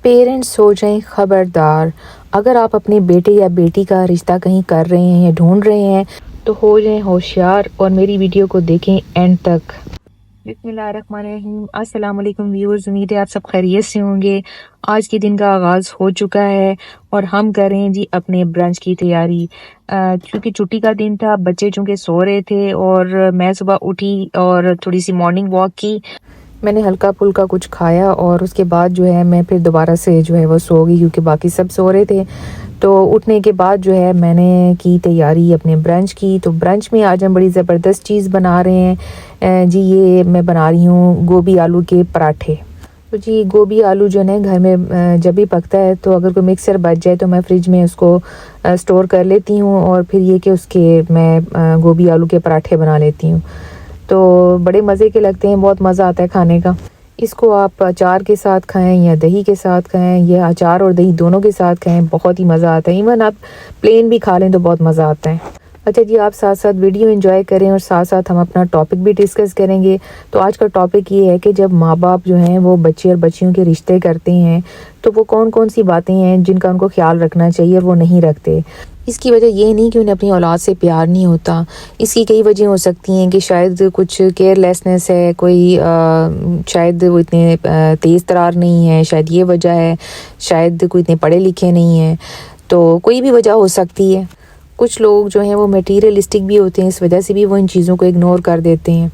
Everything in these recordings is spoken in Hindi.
पेरेंट्स हो जाएं खबरदार। अगर आप अपने बेटे या बेटी का रिश्ता कहीं कर रहे हैं या ढूंढ रहे हैं तो हो जाएं होशियार और मेरी वीडियो को देखें एंड तक। बिस्मिल्लाहिर्रहमानिर्रहीम। अस्सलाम वालेकुम व्यूअर्स, उम्मीद है आप सब खैरियत से होंगे। आज के दिन का आगाज़ हो चुका है और हम कर रहे हैं जी अपने ब्रंच की तैयारी। क्योंकि छुट्टी का दिन था, बच्चे चूँकि सो रहे थे और मैं सुबह उठी और थोड़ी सी मॉर्निंग वॉक की। मैंने हल्का फुल्का कुछ खाया और उसके बाद जो है मैं फिर दोबारा से जो है वो सो गई क्योंकि बाकी सब सो रहे थे। तो उठने के बाद जो है मैंने की तैयारी अपने ब्रंच की। तो ब्रंच में आज हम बड़ी ज़बरदस्त चीज़ बना रहे हैं जी। ये मैं बना रही हूँ गोभी आलू के पराठे। तो जी गोभी आलू जो है घर में जब भी पकता है तो अगर कोई मिक्सर बच जाए तो मैं फ्रिज में उसको स्टोर कर लेती हूँ और फिर ये कि उसके मैं गोभी आलू के पराठे बना लेती हूँ। तो बड़े मज़े के लगते हैं, बहुत मज़ा आता है खाने का। इसको आप अचार के साथ खाएं या दही के साथ खाएं या अचार और दही दोनों के साथ खाएं, बहुत ही मज़ा आता है। इवन आप प्लेन भी खा लें तो बहुत मज़ा आता है। अच्छा जी, आप साथ साथ वीडियो एंजॉय करें और साथ साथ हम अपना टॉपिक भी डिस्कस करेंगे। तो आज का टॉपिक ये है कि जब माँ बाप जो हैं वो बच्चे और बच्चियों के रिश्ते करते हैं तो वो कौन कौन सी बातें हैं जिनका उनको ख्याल रखना चाहिए और वो नहीं रखते। इसकी वजह ये नहीं कि उन्हें अपनी औलाद से प्यार नहीं होता। इसकी कई वजह हो सकती हैं कि शायद कुछ केयरलेसनेस है, कोई शायद वो इतने तेज़ तरार नहीं है, शायद ये वजह है, शायद कोई इतने पढ़े लिखे नहीं हैं। तो कोई भी वजह हो सकती है। कुछ लोग जो हैं वो मटीरियलिस्टिक भी होते हैं, इस वजह से भी वो इन चीज़ों को इग्नोर कर देते हैं।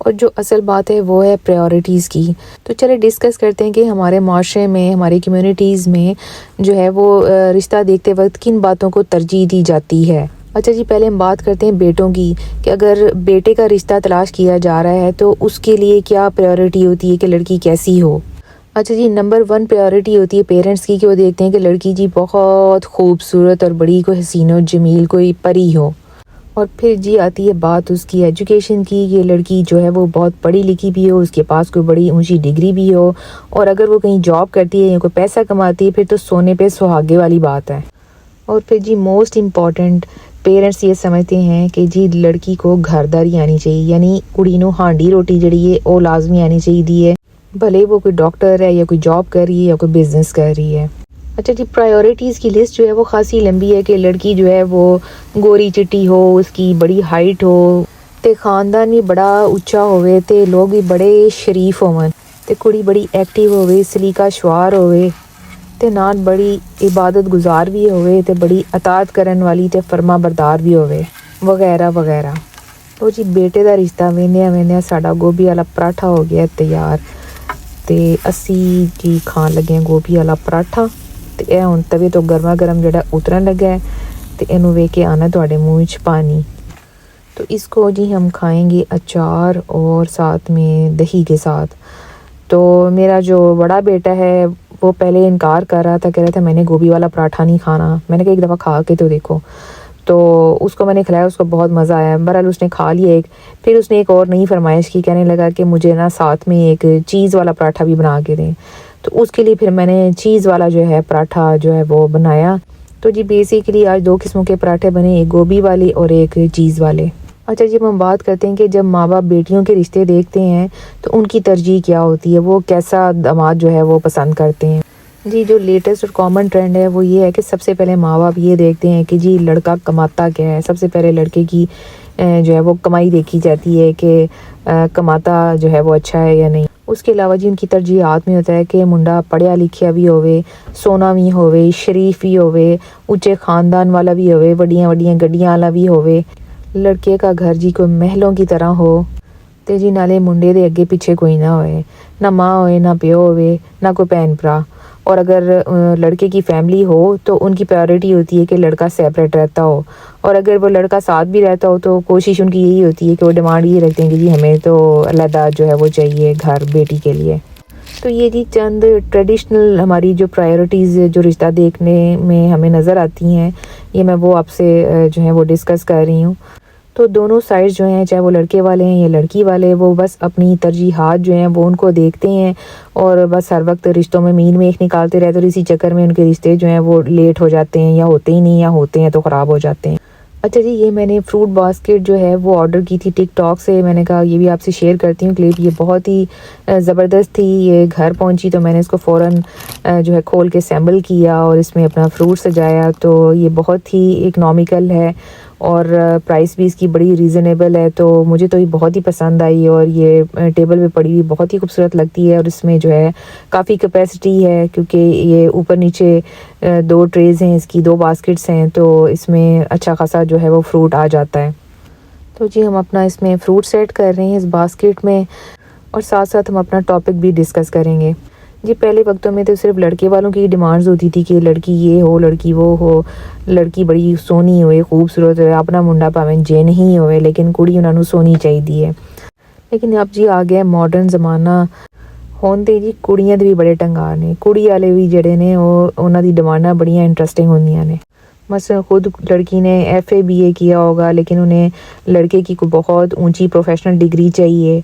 और जो असल बात है वो है प्रायोरिटीज़ की। तो चलिए डिस्कस करते हैं कि हमारे माशरे में, हमारी कम्युनिटीज़ में जो है वो रिश्ता देखते वक्त किन बातों को तरजीह दी जाती है। अच्छा जी, पहले हम बात करते हैं बेटों की कि अगर बेटे का रिश्ता तलाश किया जा रहा है तो उसके लिए क्या प्रायोरिटी होती है कि लड़की कैसी हो। अच्छा जी, नंबर 1 प्रायोरिटी होती है पेरेंट्स की कि वो देखते हैं कि लड़की जी बहुत खूबसूरत और बड़ी, कोई हसीन और जमील, कोई परी हो। और फिर जी आती है बात उसकी एजुकेशन की। ये लड़की जो है वो बहुत पढ़ी लिखी भी हो, उसके पास कोई बड़ी ऊंची डिग्री भी हो और अगर वो कहीं जॉब करती है या कोई पैसा कमाती है फिर तो सोने पे सुहागे वाली बात है। और फिर जी मोस्ट इम्पॉर्टेंट, पेरेंट्स ये समझते हैं कि जी लड़की को घरदारी आनी चाहिए, यानी कुड़ी नूं हांडी रोटी जड़ी है वो लाजमी आनी चाहिए, भले वो कोई डॉक्टर है या कोई जॉब कर रही है या कोई बिजनेस कर रही है। अच्छा जी, प्रायोरिटीज़ की लिस्ट जो है वो खासी लंबी है कि लड़की जो है वो गोरी चिट्टी हो, उसकी बड़ी हाइट हो, ते ख़ानदान भी बड़ा उच्चा होवे, ते लोग भी बड़े शरीफ होवन, ते कुड़ी बड़ी एक्टिव होवे, सलीका शुआर होवे, ते नाल बड़ी इबादत गुजार भी होवे, ते बड़ी अतात करन वाली ते फरमा बरदार भी होवे, वगैरह वगैरह। तो जी बेटे का रिश्ता वेंदिया वेंदिया साडा गोभी वाला पराठा हो गया तैयार। ते असी जी खान लगे हैं गोभी वाला पराठा। तो यह हुण तवे तो गर्मा गर्म जो उतरन लगा है तो इनू वेख के आना थोड़े मुँह च पानी। तो इसको जी हम खाएंगे अचार और साथ में दही के साथ। तो मेरा जो बड़ा बेटा है वो पहले इनकार कर रहा था, कह रहा था मैंने गोभी वाला पराठा नहीं खाना। मैंने कहा एक दफ़ा खा के तो देखो। तो उसको मैंने खिलाया, उसको बहुत मज़ा आया। बहरहाल उसने खा लिया एक। फिर उसने एक और नई फरमाइश की, कहने लगा कि मुझे ना साथ में एक चीज़ वाला पराठा भी बना के दें। तो उसके लिए फिर मैंने चीज़ वाला जो है पराठा जो है वो बनाया। तो जी बेसिकली आज 2 किस्मों के पराठे बने, एक गोभी वाले और एक चीज़ वाले। अच्छा, जब हम बात करते हैं कि जब माँ बाप बेटियों के रिश्ते देखते हैं तो उनकी तरजीह क्या होती है, वो कैसा दामाद जो है वो पसंद करते हैं। जी जो लेटेस्ट और कॉमन ट्रेंड है वो ये है कि सबसे पहले माँ बाप ये देखते हैं कि जी लड़का कमाता क्या है। सबसे पहले लड़के की जो है वो कमाई देखी जाती है कि कमाता जो है वो अच्छा है या नहीं। उसके अलावा जी उनकी तरजीहात में होता है कि मुंडा पढ़िया लिखिया भी होवे, सोना भी होवे, शरीफ भी होवे, ऊँचे ख़ानदान वाला भी होवे, वड्डियां वड्डियां गड्डियां वाला भी होवे, लड़के का घर जी कोई महलों की तरह हो, ते जी नाले मुंडे दे अगे पीछे कोई ना होए, ना माँ होए, ना प्यो होवे, ना कोई भैन भरा। और अगर लड़के की फैमिली हो तो उनकी प्रायोरिटी होती है कि लड़का सेपरेट रहता हो, और अगर वो लड़का साथ भी रहता हो तो कोशिश उनकी यही होती है कि वो डिमांड ये रखते हैं कि जी हमें तो अलग जो है वो चाहिए घर बेटी के लिए। तो ये जी चंद ट्रेडिशनल हमारी जो प्रायोरिटीज़ जो रिश्ता देखने में हमें नज़र आती हैं, ये मैं वो आपसे जो है वो डिस्कस कर रही हूँ। तो दोनों साइड्स जो हैं, चाहे वो लड़के वाले हैं या लड़की वाले, वो बस अपनी तरजीहात जो हैं वो उनको देखते हैं और बस हर वक्त रिश्तों में मीन मेख निकालते रहते, और इसी चक्कर में उनके रिश्ते जो हैं वो लेट हो जाते हैं या होते ही नहीं, या होते हैं तो ख़राब हो जाते हैं। अच्छा जी, ये मैंने फ्रूट बास्केट जो है वो ऑर्डर की थी टिकटॉक से। मैंने कहा ये भी आपसे शेयर करती हूँ क्लिप। ये बहुत ही ज़बरदस्त थी। ये घर पहुँची तो मैंने इसको फ़ौरन जो है खोल के असेंबल किया और इसमें अपना फ्रूट सजाया। तो ये बहुत ही इकनॉमिकल है और प्राइस भी इसकी बड़ी रीज़नेबल है। तो मुझे तो ये बहुत ही पसंद आई और ये टेबल पे पड़ी हुई बहुत ही खूबसूरत लगती है। और इसमें जो है काफ़ी कैपेसिटी है क्योंकि ये ऊपर नीचे 2 ट्रेज़ हैं, इसकी 2 बास्केट्स हैं, तो इसमें अच्छा खासा जो है वो फ्रूट आ जाता है। तो जी हम अपना इसमें फ्रूट सेट कर रहे हैं इस बास्केट में और साथ साथ हम अपना टॉपिक भी डिस्कस करेंगे। जी पहले वक्तों में तो सिर्फ लड़के वालों की डिमांड्स होती थी कि लड़की ये हो, लड़की वो हो, लड़की बड़ी सोहनी होए, खूबसूरत होए, अपना मुंडा भावें जे नहीं होए लेकिन कुड़ी उन्होंने सोहनी चाहिए है। लेकिन अब जी आ गया मॉडर्न ज़माना। ਹੁਣ ਤੇ ਜੀ ਕੁੜੀਆਂ ਦੇ ਵੀ ਬੜੇ ਢੰਗਾਰ ਨੇ। ਕੁੜੀ ਵਾਲੇ ਵੀ ਜਿਹੜੇ ਨੇ ਉਹਨਾਂ ਦੀ ਡਿਮਾਂਡਾਂ ਬੜੀਆਂ इंटरेस्टिंग ਹੁੰਦੀਆਂ ने। मसलन खुद लड़की ने FA BA किया होगा लेकिन उन्हें लड़के की कोई बहुत ऊंची प्रोफेशनल डिग्री चाहिए,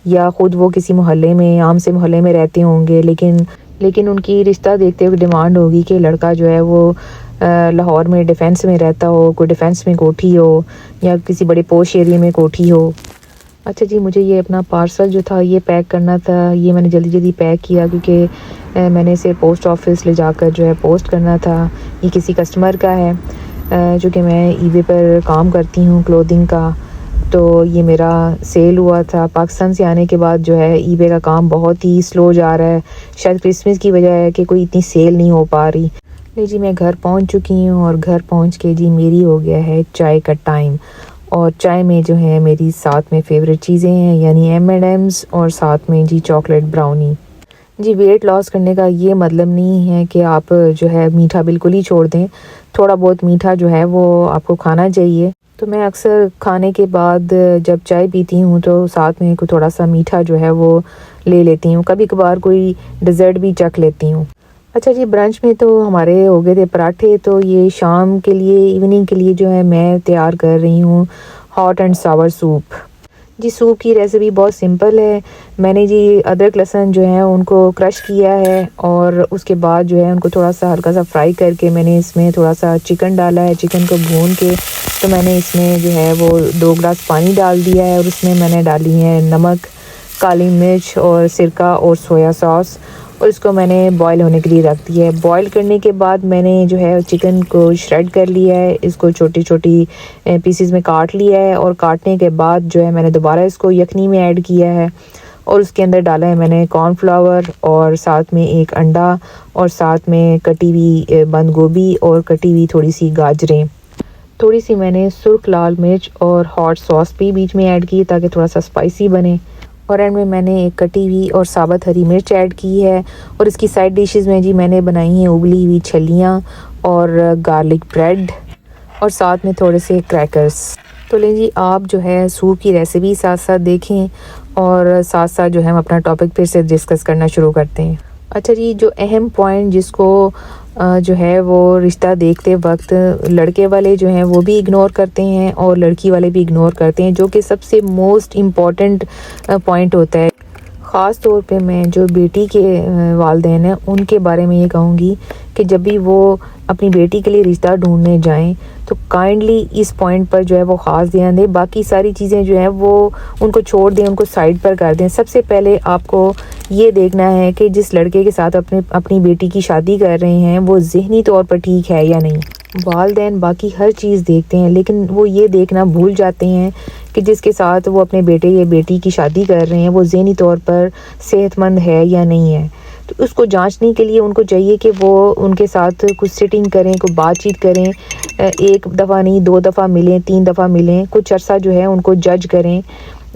या ख़ुद वो किसी मोहल्ले में आम से मोहल्ले में रहते होंगे लेकिन उनकी रिश्ता देखते हुए डिमांड होगी कि लड़का जो है वो लाहौर में डिफेंस में रहता हो, कोई डिफेंस में कोठी हो या किसी बड़े पोश एरिया में कोठी हो। अच्छा जी, मुझे ये अपना पार्सल जो था ये पैक करना था। ये मैंने जल्दी जल्दी पैक किया क्योंकि मैंने इसे पोस्ट ऑफिस ले जाकर जो है पोस्ट करना था। ये किसी कस्टमर का है जो कि मैं ईबे पर काम करती हूँ क्लोथिंग का। तो ये मेरा सेल हुआ था। पाकिस्तान से आने के बाद जो है ईबे का काम बहुत ही स्लो जा रहा है। शायद क्रिसमस की वजह है कि कोई इतनी सेल नहीं हो पा रही। नहीं जी, मैं घर पहुँच चुकी हूँ और घर पहुँच के जी मेरी हो गया है चाय का टाइम। और चाय में जो है मेरी साथ में फ़ेवरेट चीज़ें हैं यानी M&M's और साथ में जी चॉकलेट ब्राउनी। जी वेट लॉस करने का ये मतलब नहीं है कि आप जो है मीठा बिल्कुल ही छोड़ दें। थोड़ा बहुत मीठा जो है वो आपको खाना चाहिए। तो मैं अक्सर खाने के बाद जब चाय पीती हूँ तो साथ में कोई थोड़ा सा मीठा जो है वो ले लेती हूँ। कभी कभार कोई डिज़र्ट भी चख लेती हूँ। अच्छा जी, ब्रंच में तो हमारे हो गए थे पराठे। तो ये शाम के लिए इवनिंग के लिए जो है मैं तैयार कर रही हूँ हॉट एंड सावर सूप। जी सूप की रेसिपी बहुत सिंपल है। मैंने जी अदरक लहसुन जो है उनको क्रश किया है और उसके बाद जो है उनको थोड़ा सा हल्का सा फ्राई करके मैंने इसमें थोड़ा सा चिकन डाला है। चिकन को भून के तो मैंने इसमें जो है वो 2 गिलास पानी डाल दिया है और उसमें मैंने डाली है नमक, काली मिर्च और सिरका और सोया सॉस और इसको मैंने बॉईल होने के लिए रख दिया है। बॉईल करने के बाद मैंने जो है चिकन को श्रेड कर लिया है। इसको छोटी छोटी पीसेस में काट लिया है और काटने के बाद जो है मैंने दोबारा इसको यखनी में ऐड किया है और उसके अंदर डाला है मैंने कॉर्नफ्लावर और साथ में 1 अंडा और साथ में कटी हुई बंद गोभी और कटी हुई थोड़ी सी गाजरें। थोड़ी सी मैंने सुर्ख लाल मिर्च और हॉट सॉस भी बीच में ऐड की ताकि थोड़ा सा स्पाइसी बने। और एंड में मैंने एक कटी हुई और साबुत हरी मिर्च ऐड की है। और इसकी साइड डिशेस में जी मैंने बनाई हैं उबली हुई छलियाँ और गार्लिक ब्रेड और साथ में थोड़े से क्रैकर्स। तो लें जी, आप जो है सूप की रेसिपी साथ साथ देखें और साथ साथ जो है हम अपना टॉपिक फिर से डिस्कस करना शुरू करते हैं। अच्छा जी, जो अहम पॉइंट जिसको जो है वो रिश्ता देखते वक्त लड़के वाले जो हैं वो भी इग्नोर करते हैं और लड़की वाले भी इग्नोर करते हैं, जो कि सबसे मोस्ट इम्पॉर्टेंट पॉइंट होता है। ख़ास तौर पे मैं जो बेटी के वालिदैन हैं उनके बारे में ये कहूँगी कि जब भी वो अपनी बेटी के लिए रिश्ता ढूंढने जाएं तो काइंडली इस पॉइंट पर जो है वो ख़ास ध्यान दें। बाकी सारी चीज़ें जो हैं वो उनको छोड़ दें, उनको साइड पर कर दें। सबसे पहले आपको ये देखना है कि जिस लड़के के साथ अपनी बेटी की शादी कर रहे हैं वो ज़हनी तौर पर ठीक है या नहीं। वालिदैन बाकी हर चीज़ देखते हैं लेकिन वो ये देखना भूल जाते हैं कि जिसके साथ वो अपने बेटे या बेटी की शादी कर रहे हैं वो ज़हनी तौर पर सेहतमंद है या नहीं है। तो उसको जांचने के लिए उनको चाहिए कि वो उनके साथ कुछ सिटिंग करें, कुछ बातचीत करें। 1 दफ़ा नहीं 2 दफ़ा मिलें, 3 दफ़ा मिलें, कुछ अर्सा जो है उनको जज करें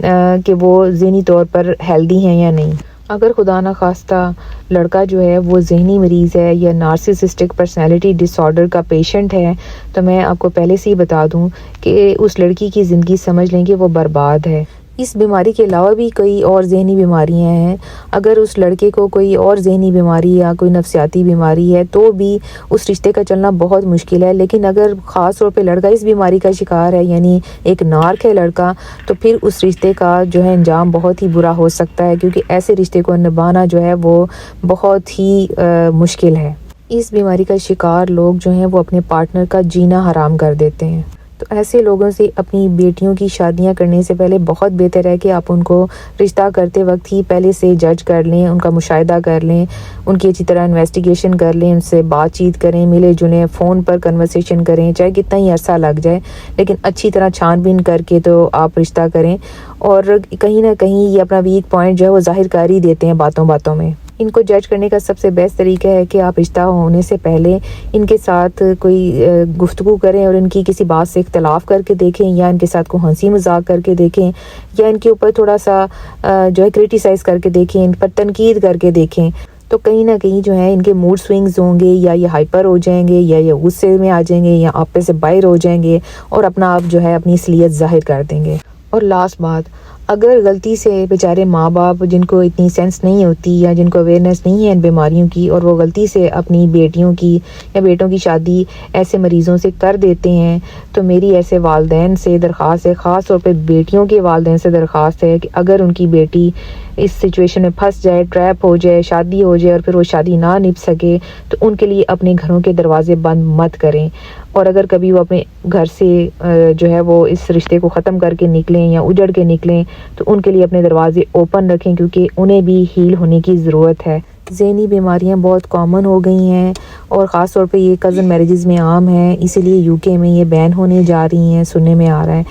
कि वो ज़हनी तौर पर हेल्दी हैं या नहीं। अगर खुदा न खास्ता लड़का जो है वो ज़हनी मरीज़ है या नार्सिसिस्टिक पर्सनैलिटी डिसऑर्डर का पेशेंट है तो मैं आपको पहले से ही बता दूं कि उस लड़की की ज़िंदगी समझ लें कि वो बर्बाद है। इस बीमारी के अलावा भी कई और ज़हनी बीमारियां हैं। अगर उस लड़के को कोई और ज़हनी बीमारी या कोई नफ्सियाती बीमारी है तो भी उस रिश्ते का चलना बहुत मुश्किल है। लेकिन अगर ख़ास तौर पे लड़का इस बीमारी का शिकार है यानी एक नार्क है लड़का, तो फिर उस रिश्ते का जो है अंजाम बहुत ही बुरा हो सकता है, क्योंकि ऐसे रिश्ते को निभाना जो है वो बहुत ही मुश्किल है। इस बीमारी का शिकार लोग जो हैं वो अपने पार्टनर का जीना हराम कर देते हैं। तो ऐसे लोगों से अपनी बेटियों की शादियां करने से पहले बहुत बेहतर है कि आप उनको रिश्ता करते वक्त ही पहले से जज कर लें, उनका मुशाहिदा कर लें, उनकी अच्छी तरह इन्वेस्टिगेशन कर लें, उनसे बातचीत करें, मिले जुले फ़ोन पर कन्वर्सेशन करें, चाहे कितना ही अरसा लग जाए, लेकिन अच्छी तरह छानबीन करके तो आप रिश्ता करें। और कहीं ना कहीं ये अपना वीक पॉइंट जो है वो जाहिर कर ही देते हैं बातों बातों में। इनको जज करने का सबसे बेस्ट तरीका है कि आप रिश्ता होने से पहले इनके साथ कोई गुफ्तगू करें और इनकी किसी बात से इख्तलाफ करके देखें, या इनके साथ को हंसी मजाक करके देखें, या इनके ऊपर थोड़ा सा जो है क्रिटिसाइज़ करके देखें, इन पर तनकीद करके देखें। तो कहीं ना कहीं जो है इनके मूड स्विंग्स होंगे, या ये हाइपर हो जाएंगे, या ये गुस्से में आ जाएंगे, या आप पे से बाहर हो जाएंगे और अपना आप जो है अपनी असलियत जाहिर कर देंगे। और लास्ट बात, अगर गलती से बेचारे माँ बाप जिनको इतनी सेंस नहीं होती या जिनको अवेयरनेस नहीं है इन बीमारियों की, और वो गलती से अपनी बेटियों की या बेटों की शादी ऐसे मरीज़ों से कर देते हैं, तो मेरी ऐसे वालदैन से दरख्वास्त है, ख़ास तौर पे बेटियों के वालदैन से दरख्वास्त है कि अगर उनकी बेटी इस सिचुएशन में फंस जाए, ट्रैप हो जाए, शादी हो जाए और फिर वो शादी ना निभ सके, तो उनके लिए अपने घरों के दरवाजे बंद मत करें। और अगर कभी वो अपने घर से जो है वो इस रिश्ते को ख़त्म करके निकलें या उजड़ के निकलें, तो उनके लिए अपने दरवाजे ओपन रखें, क्योंकि उन्हें भी हील होने की ज़रूरत है। ज़हनी बीमारियां बहुत कॉमन हो गई हैं और ख़ास तौर पे ये कज़न मैरिजेज़ में आम है, इसीलिए यूके में ये बैन होने जा रही हैं, सुनने में आ रहा है।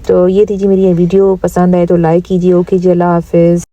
तो ये थी जी मेरी ये वीडियो, पसंद आए तो लाइक कीजिए। ओके जी, अल्लाह हाफ़िज़।